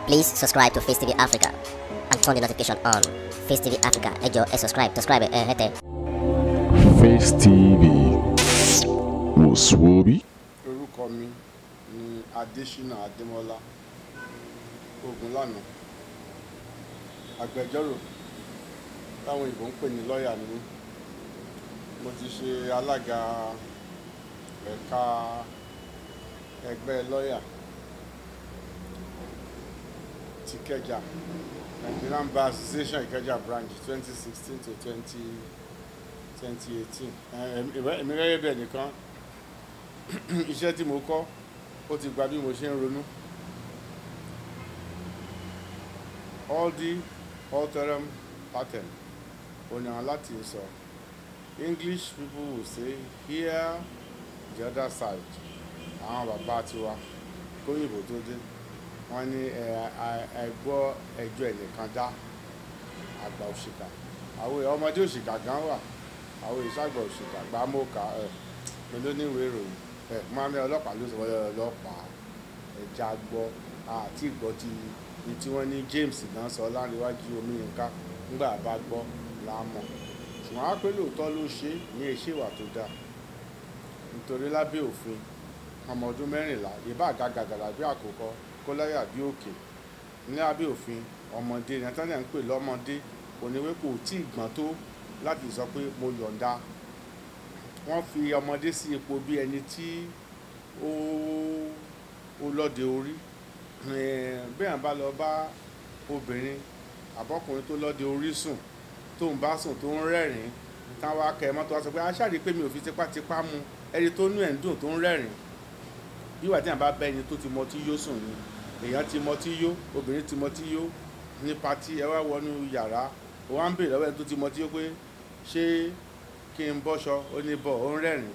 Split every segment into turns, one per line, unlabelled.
Please subscribe to Face TV Africa and turn the notification on. Face TV Africa, ẹ jọ̀ọ́ ẹ subscribe hẹ́tẹ̀.
Face TV Muswobi.
Orúkọ mi ni Adésínà Adémọ́lá Ògúnlànà, agbẹjọ́rò táwọn òyìnbó ń pè ní lọ́ọ̀yà ni mí. Mo ti ṣe alága ẹ̀ka ẹgbẹ́ lọ́ọ̀yà ti Ìkẹjà, Nigerian Bar Association Ìkẹjà branch 2016 to 2018. Èmi gẹ́gẹ́ bẹ́ẹ̀ nìkan iṣẹ́ tí mo kọ́ ó ti gba bí mo ṣe ń ronú. Aldi alterum patent ònà láti sọ. English people will say hear the other side. Àwọn bàbá tiwa kóyìnbó tó dé wọ́n ní ẹgbọ́ ẹjọ́ ẹnìkan dá àgbà òṣìkà. Àwọn ọmọdé òṣìkà gan wà, àwọn ìṣàgbà òṣìkà gbámọ́ka pẹ̀lú níwèé ìròyìn. Máa ń bẹ ọlọ́pàá ló sọ wọ́n ọlọ́pàá ẹja gbọ́ àti ìgbọ́ tí wọ́n ní James náà sọ láríwájú Omiyinka nígbà bá gbọ́ láàmọ̀. Ṣùgbọ́n á pé lóòótọ́ ló ṣe ní iṣẹ́ ìwà tó dáa. Nítorí lábẹ́ òfin ọmọ ọdún 14 ìbá àgàgàgàrà bí àkókò kó láyà bí òkè. Ní lábẹ́ òfin ọmọdé ní àtàlẹ́ ń pè lọ́mọdé oníwé kò tí ì gbọ́n tó láti sọ pé mo yọ̀ǹda. Wọ́n fi ọmọdé sí ipò bí ẹni tí ó lọ́dẹ orí. Bí à ń bá lọ bá obìnrin àbọ́kùnrin tó lọ́dẹ orí sùn tó ń bá sùn tó ń rẹ́rìn-ín táwọn akẹ́ mọ́tò wá sọ pé aṣáàrí pé mi ò fi tipátipá mu ẹni tó nú ẹ̀ ń dùn tó ń rẹ́rìn-ín. Bí wà tí à ń bá bá ẹni tó ti mọtí yó sùn ni èèyàn ti mọtí yó, obìnrin ti mọtí yó ní patí ẹ wá wọnú yàrá ó wá ń béèrè lọ́wọ́ ẹni tó ti mọtí yó pé ṣé kí n bọ́ṣọ ó ní bọ̀ ó ń rẹ́rìn-ín,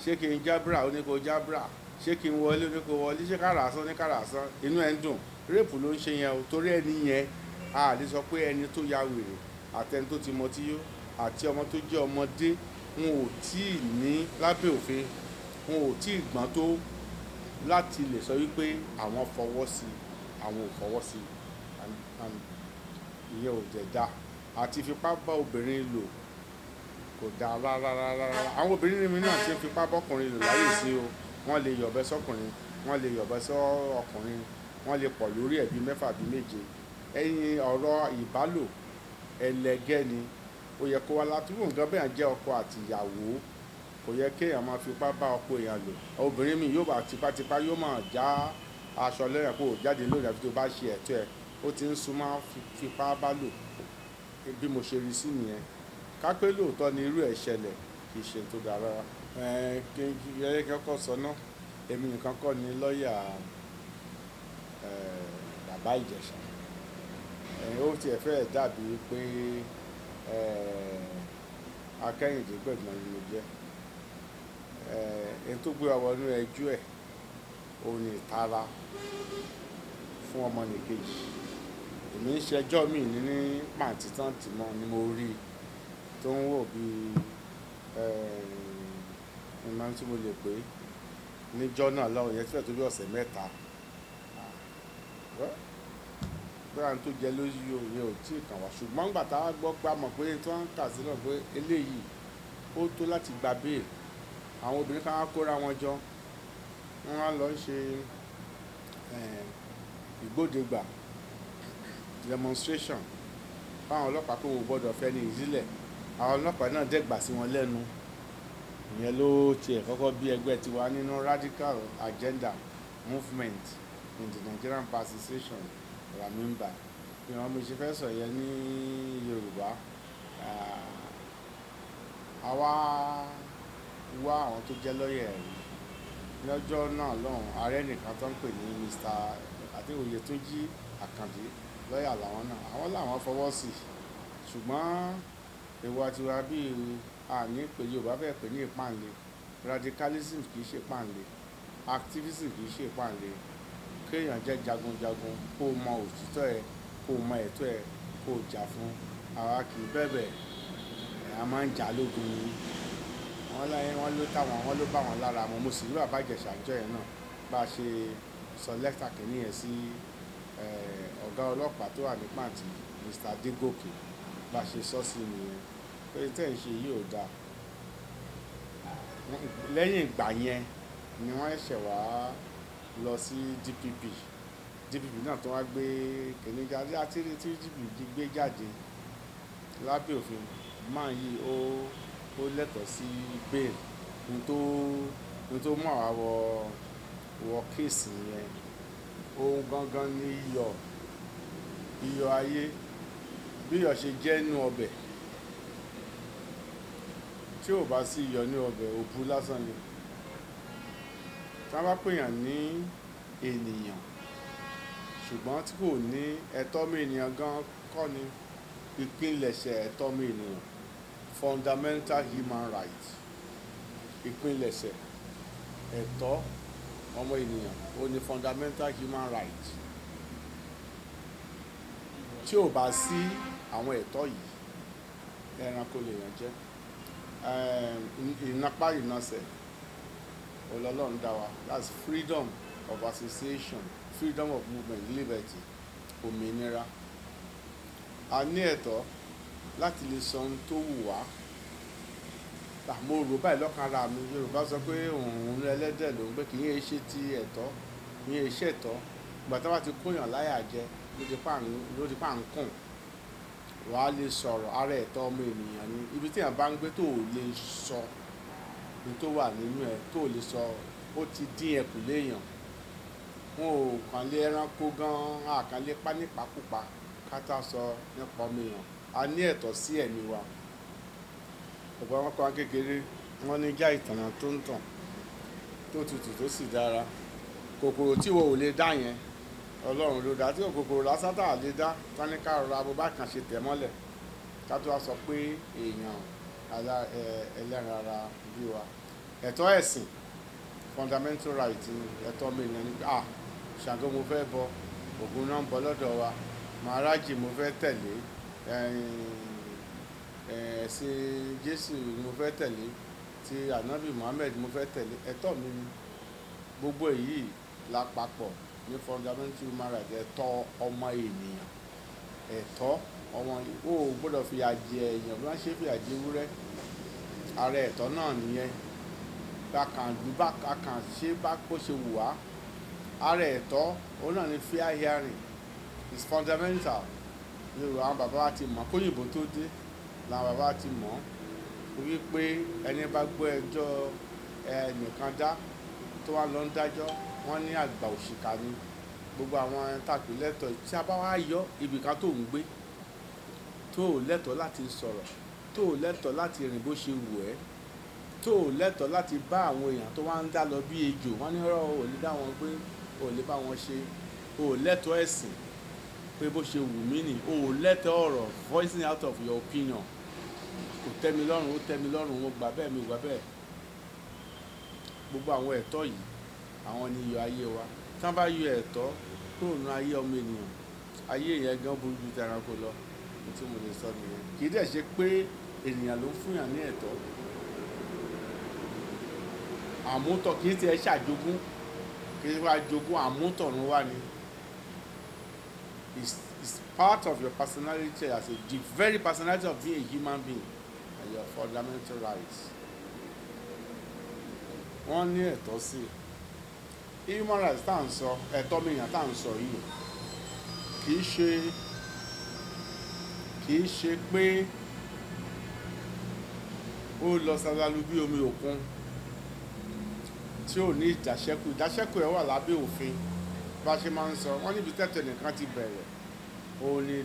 ṣé kí n jábra ó ní kó jábra, ṣé kí n wọlé ó ní kó wọlé, ṣé káràsán ní káràsán, inú ẹ̀ ń dùn. Réèpù ló ń ṣe yẹn o, torí ẹni yẹn a lè sọ pé ẹni tó ya wèrè àtẹni tó ti mọtí yó àti ọmọ tó jẹ́ ọmọdé wọn ò tí ì ní lábẹ́ òfin wọn ò tí ì gbọ́n tó láti lè sọ wípé àwọn fọwọ́ sí àwọn ò fọwọ́ sí ìyẹn ò jẹ́ dá. Àti fipá bá obìnrin lò kò dáa rárá. Àwọn obìnrin mi náà ṣe ń fipá bọ́kùnrin lò láyè sí o. Wọ́n lè yọ̀bẹ sọ́kùnrin, wọ́n lè yọ̀bẹ sọ́ ọkùnrin, wọ́n lè pọ̀ lórí ẹ̀bí 6 bí 7. Ẹ̀yin ọ̀rọ̀ ìbálò ẹlẹgẹ́ ni ó yẹ kó wá látúrò nǹkan bẹ́ẹ̀ jẹ́ ọkọ àti ìyàwó. Kò yẹ kéèyàn máa fipá bá ọkọ èèyàn lò. Obìnrin mi yóò bá tipátipá yóò máa já aṣọ lẹ́yìn kó jáde lónìí àfi tó bá ṣe ẹ̀tọ́ ẹ̀ ó ti ń súnmọ́ fipá bá lò. Bí mo ṣe rí sí nìyẹn. Ká pé lóòótọ́ ni irú ẹ̀ ṣẹlẹ̀ kì í ṣe tó dáa rárá. Kí n kọ́kọ́ sọ náà èmi nìkan kọ́ ni lọ́ọ̀yà bàbá Ìjẹ̀ṣà. Ó tiẹ̀ fẹ́ dàbí pé akẹ́yìndé gbẹ̀gbọ́n ni mo jẹ́. Ẹni tó gbé wa wọnú ẹjọ́ ẹ̀ òun ni ìtara fún ọmọnìkejì. Èmi ń ṣẹjọ́ mi ní pàǹtí tán tì mọ́ ni mo rí tó ń wò bí ìmọ̀ tí mo lè pè níjọ́ náà lọ́wọ́ yẹn tí fẹ́ tó bí ọ̀sẹ̀ 3. Bóyá tó jẹ lójú yẹn ò tí ì kàn wá ṣùgbọ́n nígbà tá a gbọ́ pé a mọ̀ pé tí wọ́n ń kà sí náà pé eléyìí ó tó láti gba bẹ́ẹ̀lì. Àwọn obìnrin kan á kóra wọn jọ wọ́n á lọ ṣe ìgbódegbà demonstration fáwọn ọlọ́pàá pé wọ́n gbọ́dọ̀ fẹ́ ní ìsílẹ̀. Àwọn ọlọ́pàá náà dẹ́gbà sí wọn lẹ́nu. Ìyẹn ló tiẹ̀ kọ́kọ́ bí ẹgbẹ́ tiwa nínú Radical Agenda Movement in the Nigerian Bar Association Ramimba. Ìwọ̀n mo ṣe fẹ́ sọ yẹn ní Yorùbá. Àwa wá àwọn tó jẹ́ lọ́ọ̀yà rí lọ́jọ́ náà lọ́hùn. Ààrẹ nìkan tó ń pè ní Mr. Oyètúnjí Àkàndé lọ́ọ̀yà làwọn náà. Àwọn làwọn fọwọ́ sí. Ṣùgbọ́n èwo àtiwá bíi àní pé Yorùbá fẹ́ pè ní ìpáǹle. Radicalism kì í ṣe ìpáǹle. Activism kì í ṣe ìpáǹle. Kéèyàn jẹ́ jagunjagun kó mọ òtítọ́ ẹ̀ kó mọ ẹ̀tọ́ ẹ̀ kó jà fún. Àwa kì í bẹ̀bẹ̀ a máa ń jà lógun ni. Wọ́n ló bá wọn lára mu. Mo sì rí bàbá Ìjẹ̀ṣà jọ yẹn náà bá a ṣe sọ lẹ́tà kìíní yẹn sí ọ̀gá ọlọ́pàá tó wà ní pàǹtí Mr. Adégòkè bá ṣe sọ sí nìyẹn pé tẹ́ ń ṣe yìí ò dáa. Lẹ́yìn ìgbà yẹn ni wọ́n ṣẹ̀ wá lọ sí DPP náà tó wá gbé kìnní jáde àti tí DPP gbé jáde lábẹ́ òfin máa yí ó lẹ́tọ̀ọ́ sí bail ní tó mú àwa wọ kéèsì yẹn. Ohun gangan ní iyọ̀ ayé bí iyọ̀ ṣe jẹ́ nínú ọbẹ̀ tí ò bá sí iyọ̀ ní ọbẹ̀ òbu lásán ni. Tí wọ́n bá pèèyàn ní ènìyàn ṣùgbọ́n tí kò ní ẹ̀tọ́ ọmọ ènìyàn gan kọ́ ni ìpilẹ̀ṣẹ̀ ẹ̀tọ́ ọmọ ènìyàn, fundamental human rights, ìpilẹ̀ṣẹ̀ ẹ̀tọ́ ọmọ ènìyàn ó ní fundamental human rights. Tí ò bá sí àwọn ẹ̀tọ́ yìí ẹranko lèèyàn jẹ́. Ìnapá ìnasẹ̀ Ọlọ́run dá wa, that's freedom of association, freedom of movement, liberty, òmìnira. A ní ẹ̀tọ́ láti lè sọ ohun tó wù wá. Mo rò báyìí lọ́kàn ara mi. Yorùbá sọ pé òun ẹlẹ́dẹ̀ ló ń gbé kì í ṣe ti ẹ̀tọ́, kì í ṣe ẹ̀tọ́. Ìgbà tí wọ́n ti kóyàn láyà jẹ ló di pa ń kùn. Wà á lè sọ̀rọ̀ ara ẹ̀tọ́ ọmọ ènìyàn ni. Ibi tí èèyàn bá ń gbé tó lè sọ ní tó wà nínú ẹ̀ tó lè sọ ó ti dín ẹkù léèyàn. Wọn ò kàn lé ẹranko gan-an, àkàn lè pa nípakúpa kátà sọ nípa ọmọ èèyàn. A ní ẹ̀tọ́ sí ẹ̀mí wa. Ọ̀pọ̀ àwọn kan kékeré wọ́n ní já ìtànà tó ń tàn tó tutù tó sì dára. Kòkòrò tí wo ò lè dá yẹn Ọlọ́run ló dá. Tí kòkòrò lásán tá lè dá tán ní ká rọra bó bá kàn ṣe tẹ̀ mọ́lẹ̀ ká tó wá sọ pé èèyàn ẹlẹ́ran ara bí wa. Ẹ̀tọ́ ẹ̀sìn, fundamental right ni ẹ̀tọ́ ọmọ ènìyàn ni. Ṣàngó mo fẹ́ bọ, Ògún náà ń bọ lọ́dọ̀ wa, Màrájì mo fẹ́ tẹ̀lé, ẹ̀sìn Jésù mo fẹ́ tẹ̀lé, ti Ànábì Muhammad mo fẹ́ tẹ̀lé. Ẹ̀tọ́ mi ni. Gbogbo èyí lápapọ̀ ní fundamental human right, ẹ̀tọ́ ọmọ ènìyàn. Ẹ̀tọ́ ọmọ ó gbọ́dọ̀ fìyà jẹ èèyàn bí wọ́n ṣe fìyà jẹ ewúrẹ́. Ara ẹ̀tọ́ náà nìyẹn. Bákan ṣe bá kó ṣe wù wá. Ara ẹ̀tọ́ òun náà ni fair hearing is fundamental. Yorùbá àwọn bàbá wa ti mọ̀ kóyìnbó tó dé làwọn bàbá wa ti mọ̀ wípé ẹni bá gbọ́ ẹjọ́ ẹnìkan dá tó wá lọ ń dájọ́ wọ́n ní àgbà òṣìkà ni. Gbogbo àwọn tàbí lẹ́tọ̀ọ́ tí a bá wá yọ ibìkan tó ń gbé tó lẹ́tọ̀ọ́ láti sọ̀rọ̀, tó lẹ́tọ̀ọ́ láti rìn bó ṣe wù ẹ́, tó lẹ́tọ̀ọ́ láti bá àwọn èèyàn tó wá ń dá lọ bí ejò wọ́n ní ọ̀rọ̀ ò lè dá wọn gbé, ò lè bá wọn ṣe, ò lẹ́tọ̀ọ́ ẹ̀sìn pé bó ṣe wù mí nì, ò lẹ́tọ̀ọ́ ọ̀rọ̀ voicing out of your opinion. Kò tẹ́ mi lọ́rùn, ó tẹ́ mi lọ́rùn, mo gbà bẹ́ẹ̀ mi gbà bẹ́ẹ̀. Gbogbo àwọn ẹ̀tọ́ yìí àwọn ni iyọ̀ ayé wa. Tí wọ́n bá yọ ẹ̀tọ́ kúrò nínú ayé ọmọ ènìyàn, ayé yẹn gan burú ju tẹranko lọ. Ohun tí mo lè sọ nìyẹn. Kì í dẹ̀ ṣe pé ènìyàn ló ń fúnyàn ní ẹ̀tọ́. Àmútọ̀ kì í ti ẹ̀ ṣàjogún, kì í wá jogún, àmútọ̀run wá ni. It's part of your personality as the very personality of being a human being and your fundamental rights. Wọ́n ní ẹ̀tọ́ sí human rights tá à ń sọ, ẹ̀tọ́ mìíràn tá à ń sọ yìí kì í ṣe pé ó lọ sàlálù bí omi òkun tí ò ní ìdáṣẹ́kù ẹ̀ wà lábẹ́ òfin. Bá ṣe máa ń sọ wọ́n níbi tẹ́tẹ̀ nìkan ti bẹ̀rẹ̀ òun ni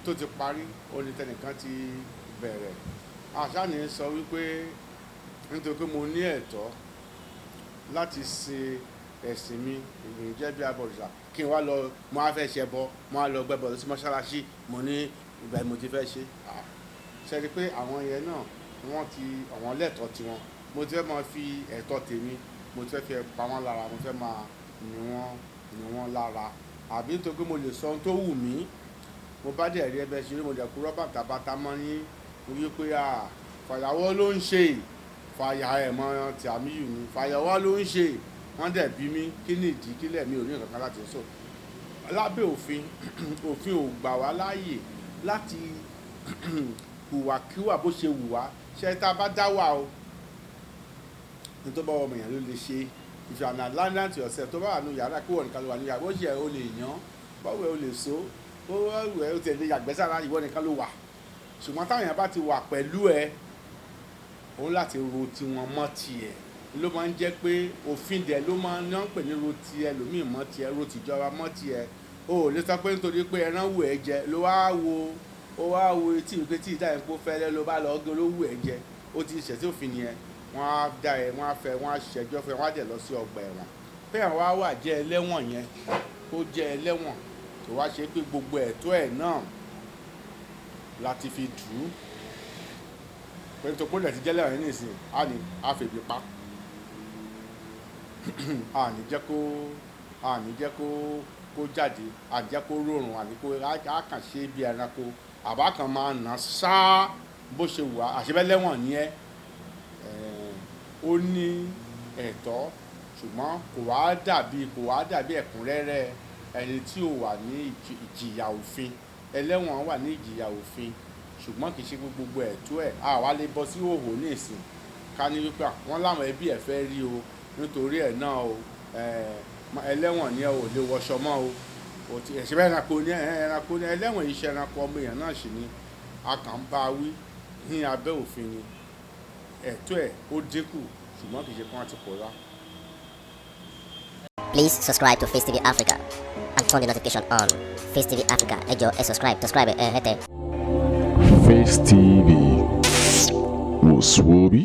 tó ti parí, òun ni tẹnìkan ti bẹ̀rẹ̀. Àṣà ni sọ wípé nítorí pé mo ní ẹ̀tọ́ láti ṣe ẹ̀sìn mi ìrìn jẹ́ bí abọ̀rìṣà kí n wá lọ mo á fẹ́ ṣẹbọ, mo á lọ gbẹ́bọ lọ sí mọ́ṣáláṣí, mo ní ìgbà mo ti fẹ́ ṣe. Ṣe rí pé àwọn yẹn náà àwọn lẹ́tọ̀ọ́ tiwọn. Mo ti fẹ́ máa fi ẹ̀tọ́ tèmi, mo ti fẹ́ pa wọ́n lára, mo fẹ́ máa ní wọ́n lára. Àbí nítorí pé mo lè sọ ohun tó wù mí, mo bá dẹ̀ rí ẹbẹ̀ ṣeré, mo dẹ̀ kú rọ́bà tàbátà mọ́ yín wípé fàyàwọ́ ló ń ṣe, fàyà ẹ̀mọ́ ti àmìyù ni, fàyàwọ́ ló ń ṣe. Wọ́n dẹ̀ bí mi kí ni ìdí kílẹ̀ mi ò ní nǹkan láti sọ lábẹ́ òfin òfin ò gbà wá láàyè láti hùwàkíwà bó ṣe wù wá ṣe tá a bá dá wà o ní tó bá ọmọ èèyàn ló lè ṣe if you are an island to yourself tó bá wà ní yàrá kó wọ̀ nìkan ló wà ní yàrá bó ṣe o lè yàn báwo o lè so bó wẹ̀ o tẹ̀lé yàgbẹ́ sára ìwọ nìkan ló wà ṣùgbọ́n táwọn èèyàn bá ti wà pẹ̀lú ẹ òun láti ro tiwọn mọ́ tiẹ̀ ló máa ń jẹ́ pé òfin dẹ̀ ló máa ń pè ní ro tiẹ̀ lómìn mọ́ tiẹ̀ ro tìjọba mọ́ tiẹ̀ o ò lè sọ pé nítorí pé ẹran wù ẹ́ jẹ ló wá wo etí ìwé tí ìdá ìpó fẹ́lẹ́ ló bá lọ gé olówó ẹ̀ jẹ ó ti ṣẹ̀ sí òfin nìyẹn wọ́n á dá ẹ wọ́n á fẹ́ wọ́n á ṣẹjọ́ fẹ́ wọ́n á dẹ̀ lọ sí ọgbà ẹ̀wọ̀n pé àwọn wá wà jẹ́ ẹlẹ́wọ̀n yẹn ó jẹ́ ẹlẹ́wọ̀n tó wá ṣe pé gbogbo ẹ̀tọ́ ẹ̀ náà láti fi dù ú pé nítorí pé ó lẹ̀ ti jẹ́ lẹ́wọ̀n yẹn nísìnyí á ní àfẹ̀bí pa àní jẹ́ kó jáde àní jẹ́ kó rọrùn àní kó kàn ṣe bí ẹranko àbá kan máa nà sáá bó ṣe wù á àṣebẹ́lẹ́wọ̀n ni ẹ́ ó ní ẹ̀tọ́ ṣùgbọ́n kò wá dàbí ẹ̀kúnrẹ́rẹ́ ẹni tí ò wà ní ìjìyà òfin ẹlẹ́wọ̀n wà ní ìjìyà òfin ṣùgbọ́n kì í ṣe gbogbo ẹ̀tọ́ ẹ̀ àwa lè bọ́ sí òhò ní ìsìn ká ní wípé wọ́n láwọn ẹbí ẹ̀ fẹ́ rí o nítorí ẹ̀ náà o ẹlẹ́wọ̀n ni ẹ ò lè wọṣọ mọ́ o ẹ̀ṣẹ̀ bẹ́ẹ̀ ẹranko ní ẹlẹ́wọ̀n iṣẹ́ ẹranko ọmọ èèyàn náà sì ni a kàn ń bá a wí ní abẹ́ òfin ni ẹ̀tọ́ ẹ̀ ó dínkù ṣùgbọ́n kì í ṣe kí wọ́n ti pòórá.
Please subscribe to Face TV Africa and turn the notification on. Face TV Africa, ẹ jọ̀ọ́ ẹ subscribe hẹ́tẹ̀.
Face TV was Swoby.